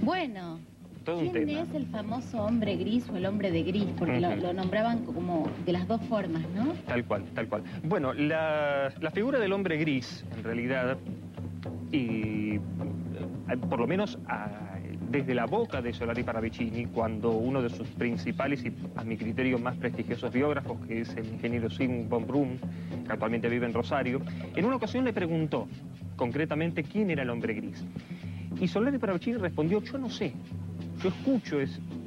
Bueno, Todo un ¿quién tema. es el famoso hombre gris o el hombre de gris? Porque lo nombraban como de las dos formas, ¿no? Tal cual, tal cual. Bueno, la figura del hombre gris, en realidad, y por lo menos desde la boca de Solari Paravicini, cuando uno de sus principales y, a mi criterio, más prestigiosos biógrafos, que es el ingeniero Sigmund von Brunn, que actualmente vive en Rosario, en una ocasión le preguntó concretamente quién era el hombre gris. Y Solari Paravicini respondió: yo no sé, yo escucho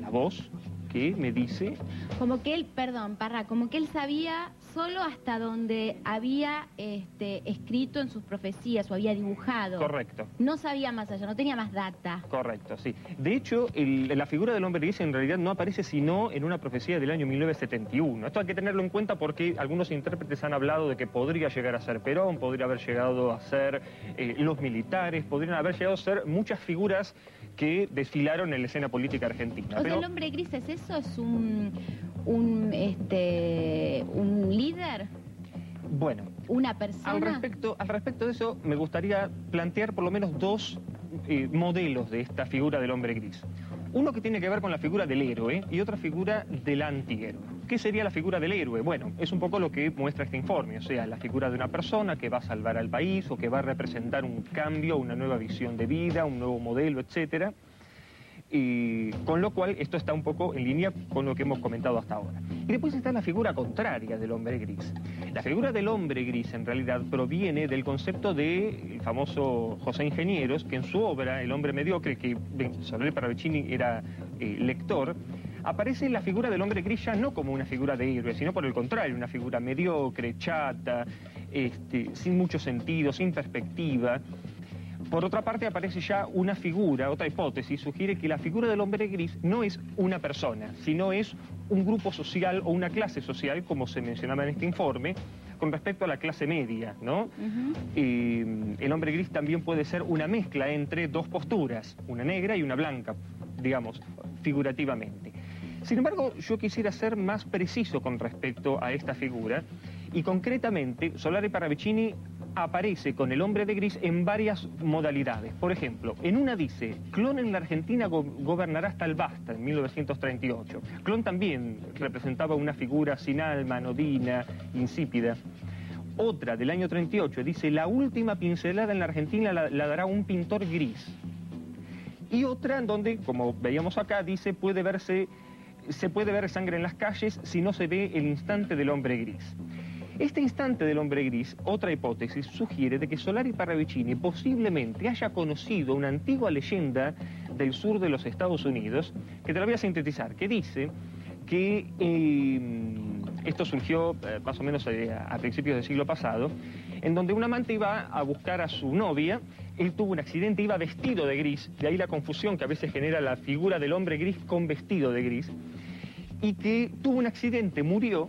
la voz que me dice... Como que él, perdón, Parra, como que él sabía solo hasta donde había escrito en sus profecías o había dibujado. Correcto. No sabía más allá, no tenía más data. Correcto, sí. De hecho, la figura del hombre gris en realidad no aparece sino en una profecía del año 1971. Esto hay que tenerlo en cuenta porque algunos intérpretes han hablado de que podría llegar a ser Perón, podría haber llegado a ser los militares, podrían haber llegado a ser muchas figuras que desfilaron en la escena política argentina. O sea, ¿el hombre gris es eso? ¿Es un líder? Bueno, ¿Una persona? al respecto de eso, me gustaría plantear por lo menos dos modelos de esta figura del hombre gris. Uno que tiene que ver con la figura del héroe y otra figura del antihéroe. ¿Qué sería la figura del héroe? Bueno, es un poco lo que muestra este informe, o sea, la figura de una persona que va a salvar al país o que va a representar un cambio, una nueva visión de vida, un nuevo modelo, etcétera. Y con lo cual esto está un poco en línea con lo que hemos comentado hasta ahora. Y después está la figura contraria del hombre gris. La figura del hombre gris en realidad proviene del concepto del famoso José Ingenieros, que en su obra El hombre mediocre, que Solari Paravicini era lector, aparece la figura del hombre gris ya no como una figura de héroe, sino por el contrario, una figura mediocre, chata, sin mucho sentido, sin perspectiva. Por otra parte aparece ya una figura, otra hipótesis, sugiere que la figura del hombre gris no es una persona, sino es un grupo social o una clase social, como se mencionaba en este informe, con respecto a la clase media, ¿no? El hombre gris también puede ser una mezcla entre dos posturas, una negra y una blanca, digamos, figurativamente. Sin embargo, yo quisiera ser más preciso con respecto a esta figura, y concretamente, Solari Paravicini aparece con el hombre de gris en varias modalidades. Por ejemplo, en una dice: Clon en la Argentina gobernará hasta el basta, en 1938. Clon también representaba una figura sin alma, anodina, insípida. Otra, del año 38, dice: la última pincelada en la Argentina la dará un pintor gris. Y otra en donde, como veíamos acá, dice: se puede ver sangre en las calles si no se ve el instante del hombre gris. Este instante del hombre gris, otra hipótesis, sugiere de que Solari Paravicini posiblemente haya conocido una antigua leyenda del sur de los Estados Unidos, que te la voy a sintetizar, que dice que esto surgió más o menos a principios del siglo pasado, en donde un amante iba a buscar a su novia, él tuvo un accidente, iba vestido de gris, de ahí la confusión que a veces genera la figura del hombre gris con vestido de gris, y que tuvo un accidente, murió,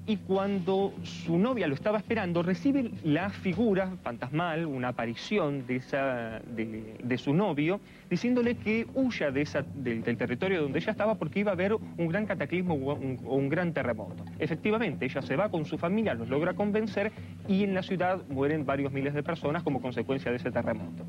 y cuando su novia lo estaba esperando, recibe la figura fantasmal, una aparición de su novio, diciéndole que huya del territorio donde ella estaba porque iba a haber un gran cataclismo o un gran terremoto. Efectivamente, ella se va con su familia, los logra convencer, y en la ciudad mueren varios miles de personas como consecuencia de ese terremoto.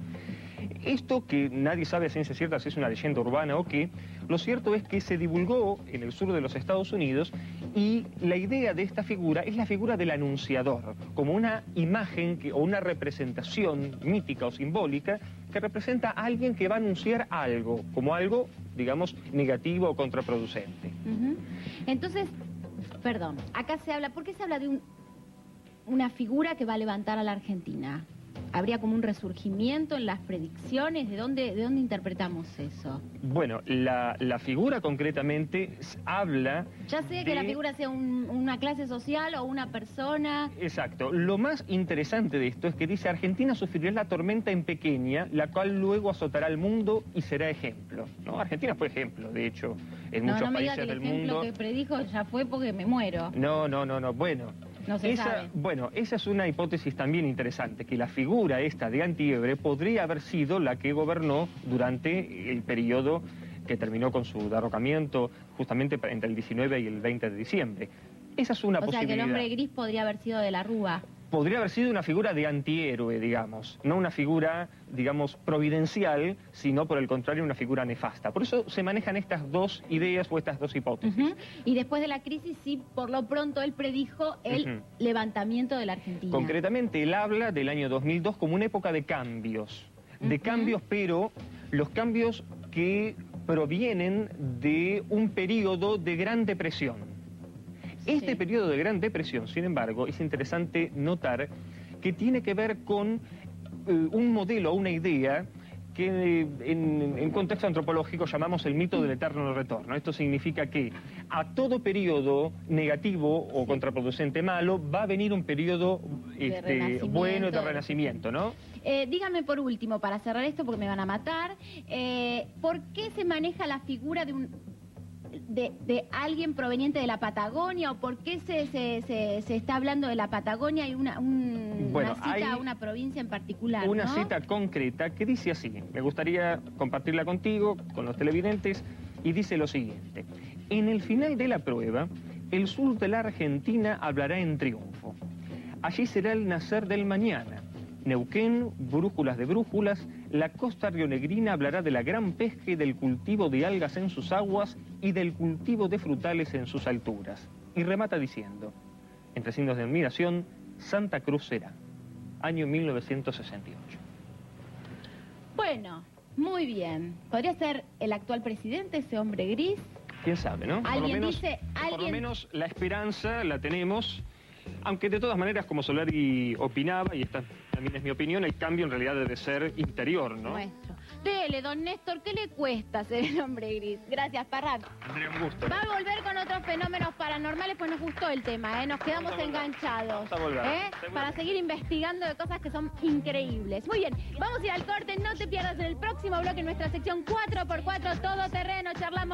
Esto, que nadie sabe a ciencia cierta si es una leyenda urbana o qué, lo cierto es que se divulgó en el sur de los Estados Unidos, y la idea de esta figura es la figura del anunciador, como una imagen o una representación mítica o simbólica que representa a alguien que va a anunciar algo, como algo, digamos, negativo o contraproducente. Entonces, perdón, acá se habla, ¿por qué se habla de una figura que va a levantar a la Argentina? ¿Habría como un resurgimiento en las predicciones? ¿De dónde interpretamos eso? Bueno, la figura concretamente habla... Ya sé que la figura sea una clase social o una persona... Exacto. Lo más interesante de esto es que dice: Argentina sufrirá la tormenta en pequeña, la cual luego azotará al mundo y será ejemplo, ¿no? Argentina fue ejemplo, de hecho, en muchos países del mundo. No me diga que el ejemplo que predijo ya fue porque me muero. No, bueno... No se sabe. Bueno, esa es una hipótesis también interesante, que la figura esta de Antiebre podría haber sido la que gobernó durante el periodo que terminó con su derrocamiento justamente entre el 19 y el 20 de diciembre. Esa es una posibilidad. O sea, que el hombre gris podría haber sido de la Rúa. podría haber sido una figura de antihéroe, digamos, no una figura, digamos, providencial, sino por el contrario una figura nefasta. Por eso se manejan estas dos ideas o estas dos hipótesis. Y después de la crisis, sí, por lo pronto él predijo el levantamiento de la Argentina. Concretamente, él habla del año 2002 como una época de cambios. De cambios, pero los cambios que provienen de un periodo de gran depresión. Este periodo de gran depresión, sin embargo, es interesante notar que tiene que ver con un modelo, una idea que en contexto antropológico llamamos el mito del eterno retorno. Esto significa que a todo periodo negativo o contraproducente malo va a venir un periodo bueno y de renacimiento, ¿no? Dígame por último, para cerrar esto porque me van a matar, ¿por qué se maneja la figura de alguien proveniente de la Patagonia, o por qué se está hablando de la Patagonia y una cita a una provincia en particular? Una cita concreta que dice así, me gustaría compartirla contigo, con los televidentes, y dice lo siguiente: en el final de la prueba, el sur de la Argentina hablará en triunfo. Allí será el nacer del mañana. Neuquén, brújulas de brújulas, la costa rionegrina hablará de la gran pesca y del cultivo de algas en sus aguas y del cultivo de frutales en sus alturas. Y remata diciendo, entre signos de admiración, Santa Cruz será, año 1968. Bueno, muy bien. ¿Podría ser el actual presidente, ese hombre gris? ¿Quién sabe, no? ¿Alguien dice? Por lo menos la esperanza la tenemos. Aunque de todas maneras, como Solari opinaba, y esta también es mi opinión, el cambio en realidad debe ser interior, ¿no? Nuestro. Dele, don Néstor, ¿qué le cuesta ser el hombre gris? Gracias, Parrat. Andrea, un gusto. Va a volver con otros fenómenos paranormales, pues nos gustó el tema, ¿eh? Nos quedamos enganchados. Vamos a volver. Para seguir investigando de cosas que son increíbles. Muy bien, vamos a ir al corte, no te pierdas en el próximo bloque, en nuestra sección 4x4 Todo Terreno, charlamos.